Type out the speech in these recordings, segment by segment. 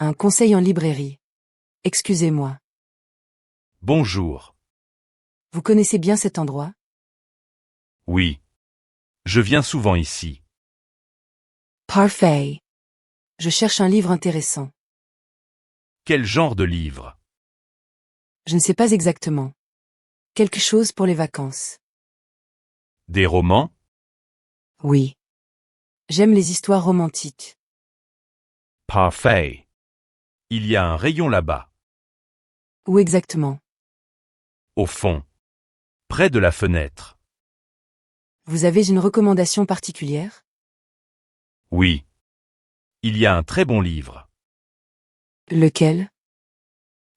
Un conseil en librairie. Excusez-moi. Bonjour. Vous connaissez bien cet endroit? Oui. Je viens souvent ici. Parfait. Je cherche un livre intéressant. Quel genre de livre? Je ne sais pas exactement. Quelque chose pour les vacances. Des romans? Oui. J'aime les histoires romantiques. Parfait. Il y a un rayon là-bas, Où exactement? au fond, près de la fenêtre. Vous avez une recommandation particulière? Oui. Il y a un très bon livre. Lequel?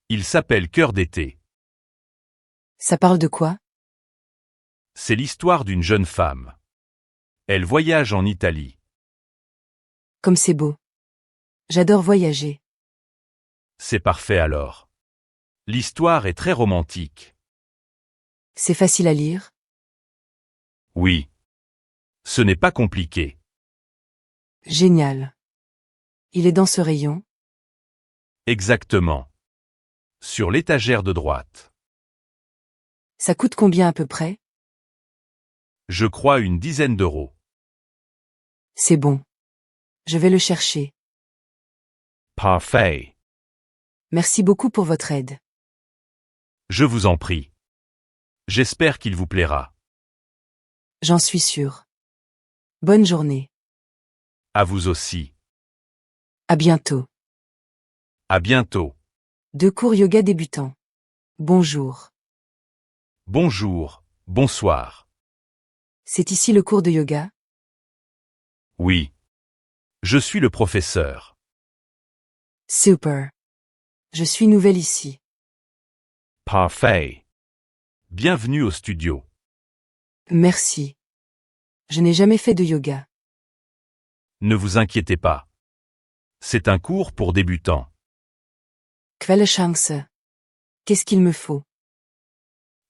Il s'appelle Cœur d'été. Ça parle de quoi? C'est l'histoire d'une jeune femme. Elle voyage en Italie. Comme c'est beau. J'adore voyager. C'est parfait alors. L'histoire est très romantique. C'est facile à lire? Oui. Ce n'est pas compliqué. Génial. Il est dans ce rayon? Exactement. Sur l'étagère de droite. Ça coûte combien à peu près? Je crois une dizaine d'euros. C'est bon. Je vais le chercher. Parfait. Merci beaucoup pour votre aide. Je vous en prie. J'espère qu'il vous plaira. J'en suis sûre. Bonne journée. À vous aussi. À bientôt. À bientôt. Deux cours yoga débutants. Bonjour. Bonjour, bonsoir. C'est ici le cours de yoga? Oui. Je suis le professeur. Super. Je suis nouvelle ici. Parfait. Bienvenue au studio. Merci. Je n'ai jamais fait de yoga. Ne vous inquiétez pas. C'est un cours pour débutants. Quelle chance. Qu'est-ce qu'il me faut?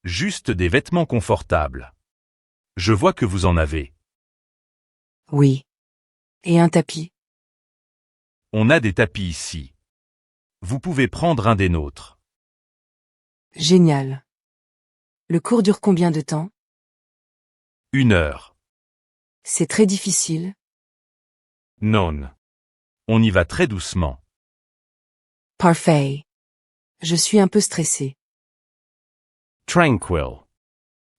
Juste des vêtements confortables. Je vois que vous en avez. Oui. Et un tapis? On a des tapis ici. Vous pouvez prendre un des nôtres. Génial. Le cours dure combien de temps? 1 heure. C'est très difficile. Non. On y va très doucement. Parfait. Je suis un peu stressée. Tranquil.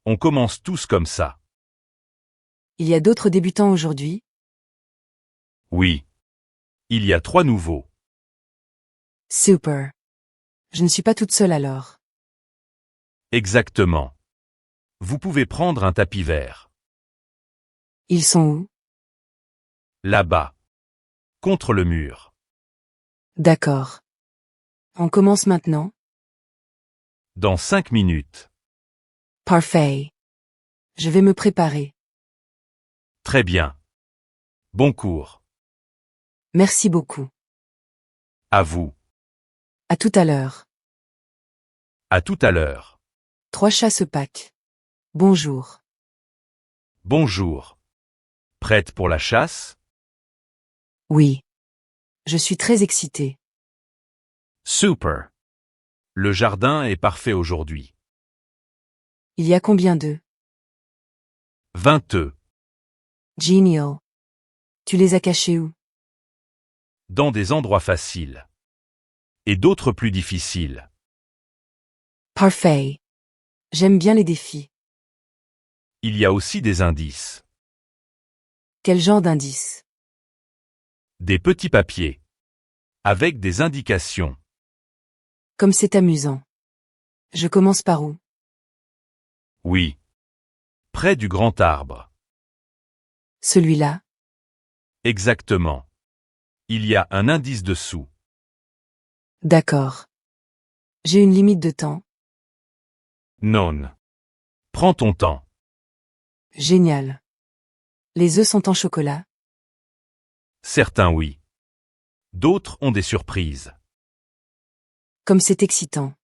On commence tous comme ça. Il y a d'autres débutants aujourd'hui? Oui. Il y a 3 nouveaux. Super. Je ne suis pas toute seule alors. Exactement. Vous pouvez prendre un tapis vert. Ils sont où? Là-bas. Contre le mur. D'accord. On commence maintenant? Dans 5 minutes. Parfait. Je vais me préparer. Très bien. Bon cours. Merci beaucoup. À vous. À tout à l'heure. À tout à l'heure. 3 chasse-pack. Bonjour. Bonjour. Prête pour la chasse? Oui. Je suis très excitée. Super. Le jardin est parfait aujourd'hui. Il y a combien d'œufs? 20 œufs. Genial. Tu les as cachés où? Dans des endroits faciles. Et d'autres plus difficiles. Parfait. J'aime bien les défis. Il y a aussi des indices. Quel genre d'indice? Des petits papiers. Avec des indications. Comme c'est amusant. Je commence par où? Oui. Près du grand arbre. Celui-là? Exactement. Il y a un indice dessous. D'accord. J'ai une limite de temps? Non. Prends ton temps. Génial. Les œufs sont en chocolat? Certains oui. D'autres ont des surprises. Comme c'est excitant.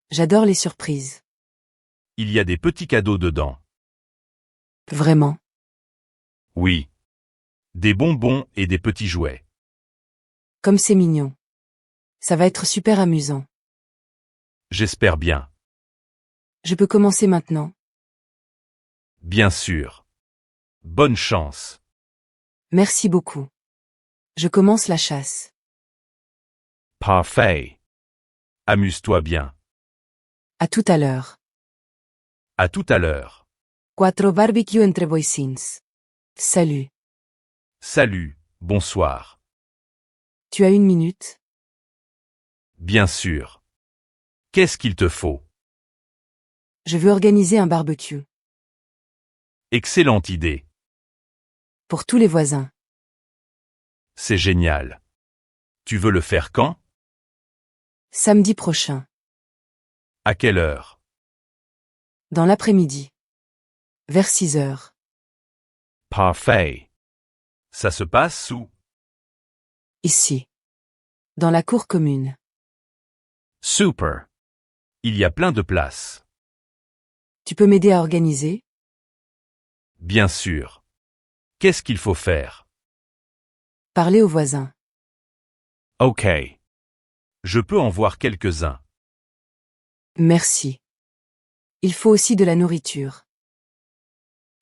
J'adore les surprises. Il y a des petits cadeaux dedans. Vraiment. Oui. Des bonbons et des petits jouets. Comme c'est mignon. Ça va être super amusant. J'espère bien. Je peux commencer maintenant? Bien sûr. Bonne chance. Merci beaucoup. Je commence la chasse. Parfait. Amuse-toi bien. À tout à l'heure. À tout à l'heure. Quattro barbecue entre voisins. Salut. Salut, bonsoir. Tu as 1 minute? Bien sûr. Qu'est-ce qu'il te faut? Je veux organiser un barbecue. Excellente idée. Pour tous les voisins. C'est génial. Tu veux le faire quand? Samedi prochain. À quelle heure? Dans l'après-midi. Vers 6 heures. Parfait. Ça se passe où? Ici. Dans la cour commune. Super. Il y a plein de places. Tu peux m'aider à organiser? Bien sûr. Qu'est-ce qu'il faut faire? Parler aux voisins. Ok. Je peux en voir quelques-uns. Merci. Il faut aussi de la nourriture.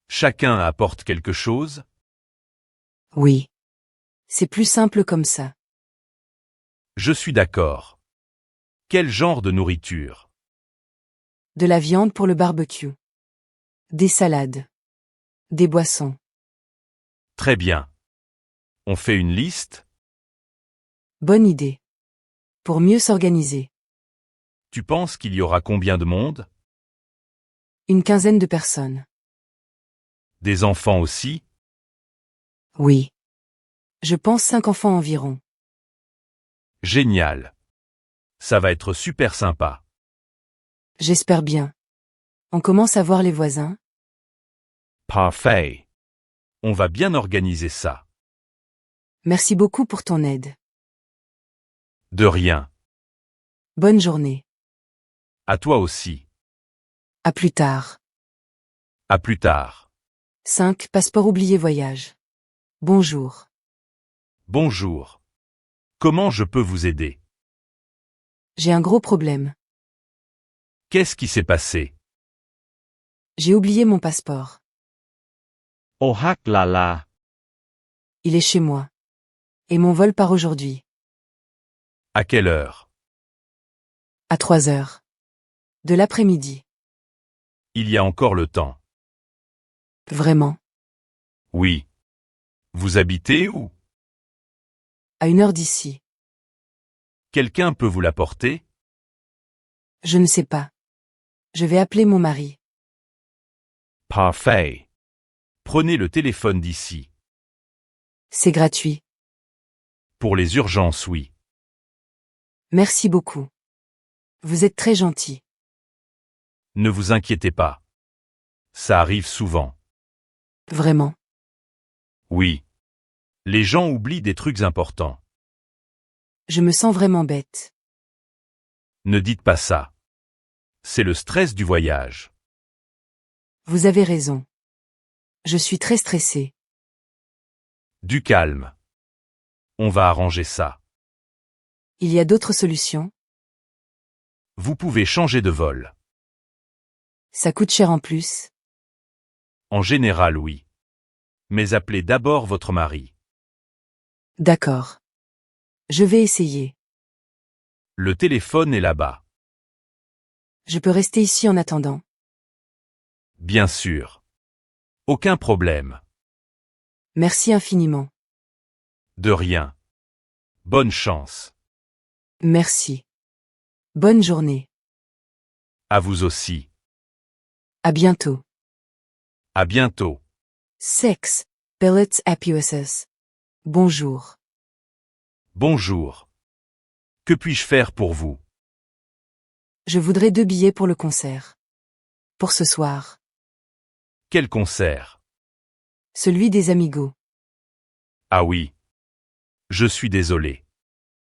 Chacun apporte quelque chose? Oui. C'est plus simple comme ça. Je suis d'accord. Quel genre de nourriture? De la viande pour le barbecue. Des salades. Des boissons. Très bien. On fait une liste? Bonne idée. Pour mieux s'organiser. Tu penses qu'il y aura combien de monde? Une quinzaine de personnes. Des enfants aussi? Oui. Je pense 5 enfants environ. Génial. Ça va être super sympa. J'espère bien. On commence à voir les voisins? Parfait. On va bien organiser ça. Merci beaucoup pour ton aide. De rien. Bonne journée. À toi aussi. À plus tard. À plus tard. 5. Passeport oublié voyage. Bonjour. Bonjour. Comment je peux vous aider? J'ai un gros problème. Qu'est-ce qui s'est passé? J'ai oublié mon passeport. Oh hack là là. Il est chez moi. Et mon vol part aujourd'hui. À quelle heure? À 3 heures. De l'après-midi. Il y a encore le temps. Vraiment. Oui. Vous habitez où? À 1 heure d'ici. Quelqu'un peut vous l'apporter? Je ne sais pas. Je vais appeler mon mari. Parfait. Prenez le téléphone d'ici. C'est gratuit. Pour les urgences, oui. Merci beaucoup. Vous êtes très gentil. Ne vous inquiétez pas. Ça arrive souvent. Vraiment. Oui. Les gens oublient des trucs importants. Je me sens vraiment bête. Ne dites pas ça. C'est le stress du voyage. Vous avez raison. Je suis très stressée. Du calme. On va arranger ça. Il y a d'autres solutions? Vous pouvez changer de vol. Ça coûte cher en plus? En général, oui. Mais appelez d'abord votre mari. D'accord. Je vais essayer. Le téléphone est là-bas. Je peux rester ici en attendant. Bien sûr. Aucun problème. Merci infiniment. De rien. Bonne chance. Merci. Bonne journée. À vous aussi. À bientôt. À bientôt. 6. Billets APUSS. Bonjour. Bonjour. Que puis-je faire pour vous? Je voudrais 2 billets pour le concert. Pour ce soir. Quel concert? Celui des Amigos. Ah oui. Je suis désolé.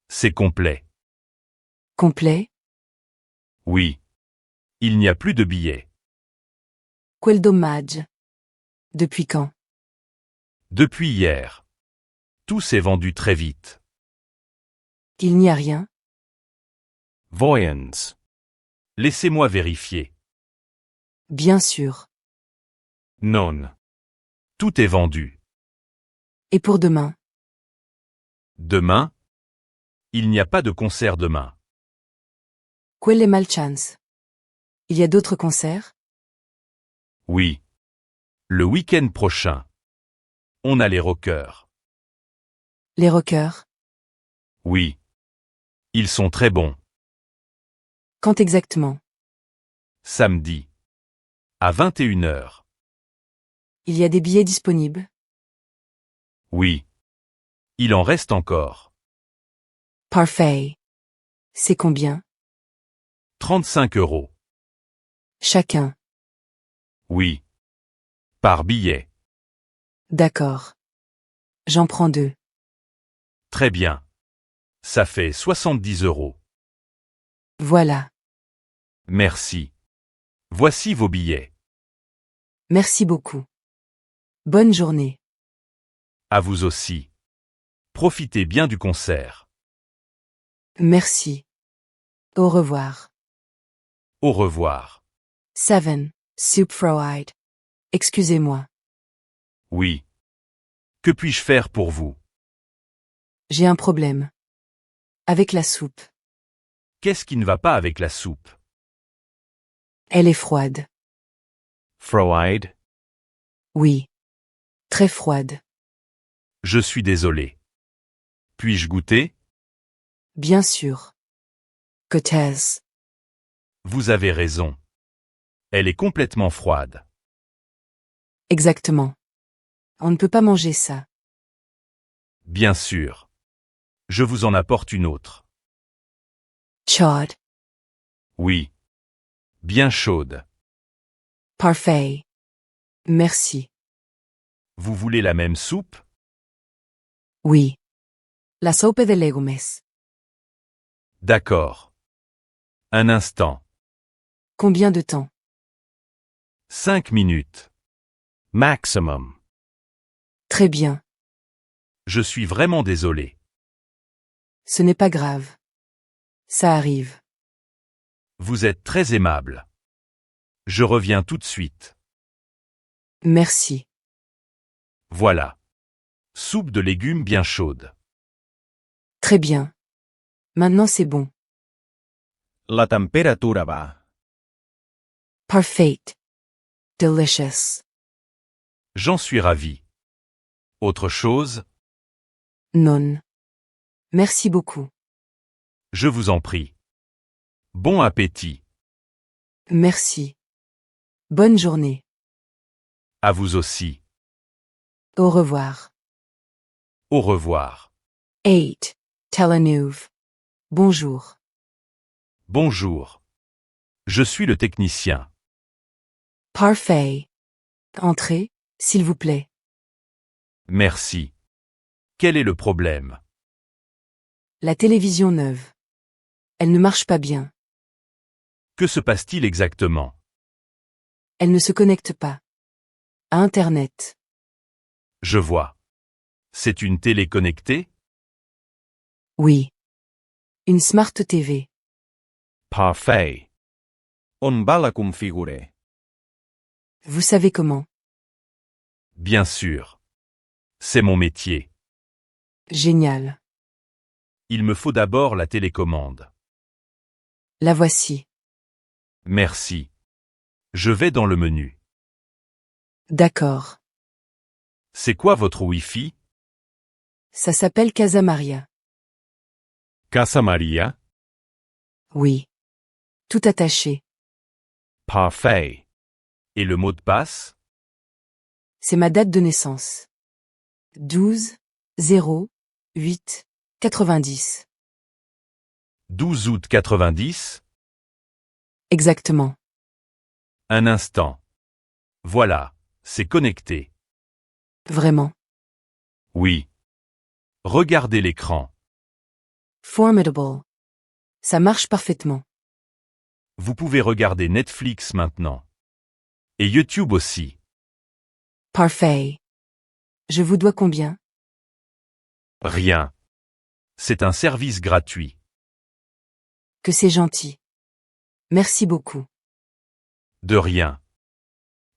C'est complet. Complet? Oui. Il n'y a plus de billets. Quel dommage. Depuis quand? Depuis hier. Tout s'est vendu très vite. Il n'y a rien? Voyons. Laissez-moi vérifier. Bien sûr. Non. Tout est vendu. Et pour demain? Demain? Il n'y a pas de concert demain. Quelle malchance. Il y a d'autres concerts? Oui. Le week-end prochain. On a les rockers. Les rockers? Oui. Ils sont très bons. Quand exactement? Samedi. À 21h. Il y a des billets disponibles? Oui. Il en reste encore. Parfait. C'est combien? 35 €. Chacun. Oui. Par billet. D'accord. J'en prends 2. Très bien. Ça fait 70 €. Voilà. Merci. Voici vos billets. Merci beaucoup. Bonne journée. À vous aussi. Profitez bien du concert. Merci. Au revoir. Au revoir. 7. Soup fried. Excusez-moi. Oui. Que puis-je faire pour vous? J'ai un problème. Avec la soupe. Qu'est-ce qui ne va pas avec la soupe? Elle est froide. Fried. Oui. Très froide. Je suis désolé. Puis-je goûter? Bien sûr. Côtez. Vous avez raison. Elle est complètement froide. Exactement. On ne peut pas manger ça. Bien sûr. Je vous en apporte une autre. Chaude. Oui. Bien chaude. Parfait. Merci. Vous voulez la même soupe? Oui. La soupe de legumes. D'accord. Un instant. Combien de temps? 5 minutes. Maximum. Très bien. Je suis vraiment désolé. Ce n'est pas grave. Ça arrive. Vous êtes très aimable. Je reviens tout de suite. Merci. Voilà. Soupe de légumes bien chaude. Très bien. Maintenant c'est bon. La temperatura va. Parfait. Delicious. J'en suis ravi. Autre chose? Non. Merci beaucoup. Je vous en prie. Bon appétit. Merci. Bonne journée. À vous aussi. Au revoir. Au revoir. 8. Telenouve. Bonjour. Bonjour. Je suis le technicien. Parfait. Entrez, s'il vous plaît. Merci. Quel est le problème? La télévision neuve. Elle ne marche pas bien. Que se passe-t-il exactement? Elle ne se connecte pas. À Internet. Je vois. C'est une télé connectée? Oui. Une Smart TV. Parfait. On va la configurer? Vous savez comment? Bien sûr. C'est mon métier. Génial. Il me faut d'abord la télécommande. La voici. Merci. Je vais dans le menu. D'accord. C'est quoi votre Wi-Fi? Ça s'appelle Casa Maria. Casa Maria? Oui. Tout attaché. Parfait. Et le mot de passe? C'est ma date de naissance. 12 0 8 90. 12 août 90? Exactement. Un instant. Voilà, c'est connecté. Vraiment. Oui. Regardez l'écran. Formidable. Ça marche parfaitement. Vous pouvez regarder Netflix maintenant. Et YouTube aussi. Parfait. Je vous dois combien? Rien. C'est un service gratuit. Que c'est gentil. Merci beaucoup. De rien.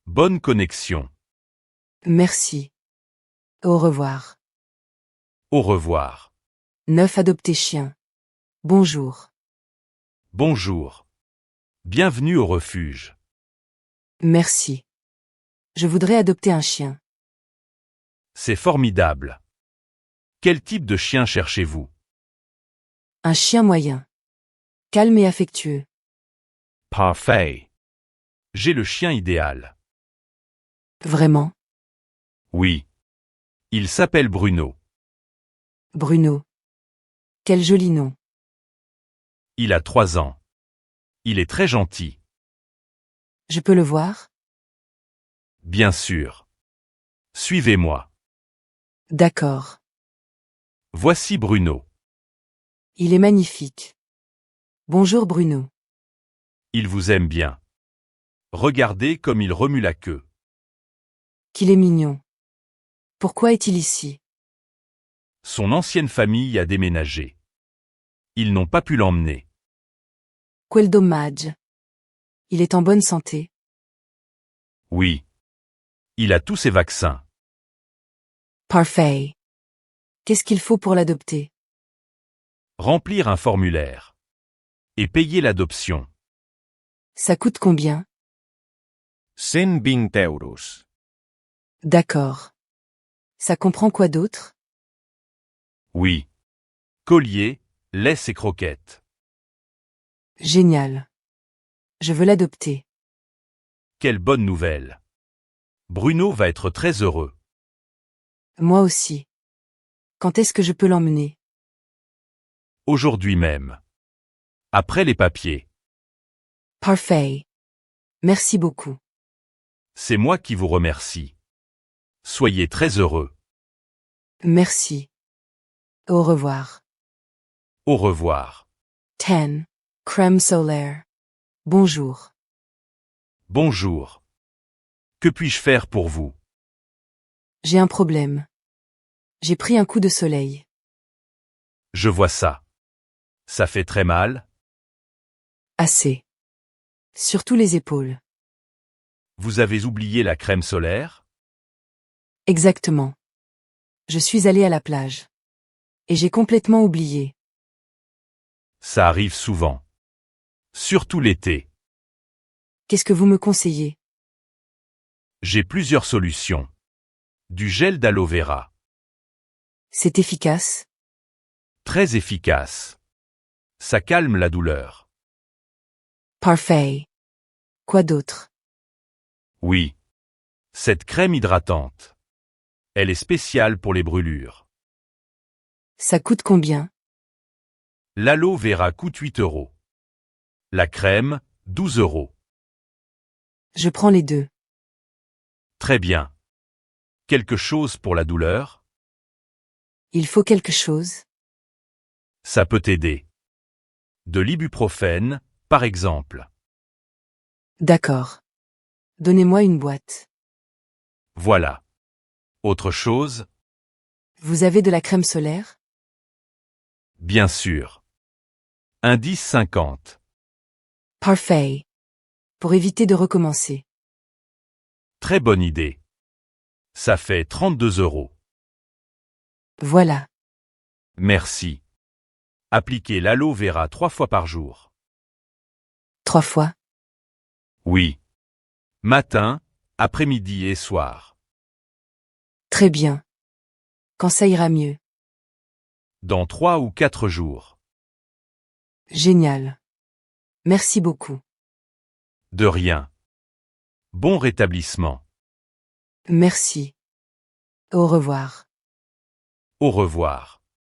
Bonne connexion. Merci. Au revoir. Au revoir. 9 adoptés chiens. Bonjour. Bonjour. Bienvenue au refuge. Merci. Je voudrais adopter un chien. C'est formidable. Quel type de chien cherchez-vous? Un chien moyen. Calme et affectueux. Parfait. J'ai le chien idéal. Vraiment. Oui. Il s'appelle Bruno. Bruno. Quel joli nom. Il a 3 ans. Il est très gentil. Je peux le voir? Bien sûr. Suivez-moi. D'accord. Voici Bruno. Il est magnifique. Bonjour Bruno. Il vous aime bien. Regardez comme il remue la queue. Qu'il est mignon. Pourquoi est-il ici? Son ancienne famille a déménagé. Ils n'ont pas pu l'emmener. Quel dommage. Il est en bonne santé. Oui. Il a tous ses vaccins. Parfait. Qu'est-ce qu'il faut pour l'adopter? Remplir un formulaire. Et payer l'adoption. Ça coûte combien? 120 euros. D'accord. Ça comprend quoi d'autre? Oui. Collier, laisse et croquettes. Génial. Je veux l'adopter. Quelle bonne nouvelle. Bruno va être très heureux. Moi aussi. Quand est-ce que je peux l'emmener? Aujourd'hui même. Après les papiers. Parfait. Merci beaucoup. C'est moi qui vous remercie. Soyez très heureux. Merci. Au revoir. Au revoir. 10. Crème solaire. Bonjour. Bonjour. Que puis-je faire pour vous? J'ai un problème. J'ai pris un coup de soleil. Je vois ça. Ça fait très mal? Assez. Surtout les épaules. Vous avez oublié la crème solaire? Exactement. Je suis allée à la plage. Et j'ai complètement oublié. Ça arrive souvent. Surtout l'été. Qu'est-ce que vous me conseillez? J'ai plusieurs solutions. Du gel d'aloe vera. C'est efficace? Très efficace. Ça calme la douleur. Parfait. Quoi d'autre? Oui. Cette crème hydratante. Elle est spéciale pour les brûlures. Ça coûte combien? L'aloe vera coûte 8 euros. La crème, 12 euros. Je prends les deux. Très bien. Quelque chose pour la douleur? Il faut quelque chose? Ça peut t'aider. De l'ibuprofène, par exemple. D'accord. Donnez-moi une boîte. Voilà. Autre chose? Vous avez de la crème solaire? Bien sûr. Indice 50. Parfait. Pour éviter de recommencer. Très bonne idée. Ça fait 32 euros. Voilà. Merci. Appliquez l'aloe vera 3 fois par jour. 3 fois. Oui. Matin, après-midi et soir. Très bien. Quand ça ira mieux. Dans 3 ou 4 jours. Génial. Merci beaucoup. De rien. Bon rétablissement. Merci. Au revoir. Au revoir.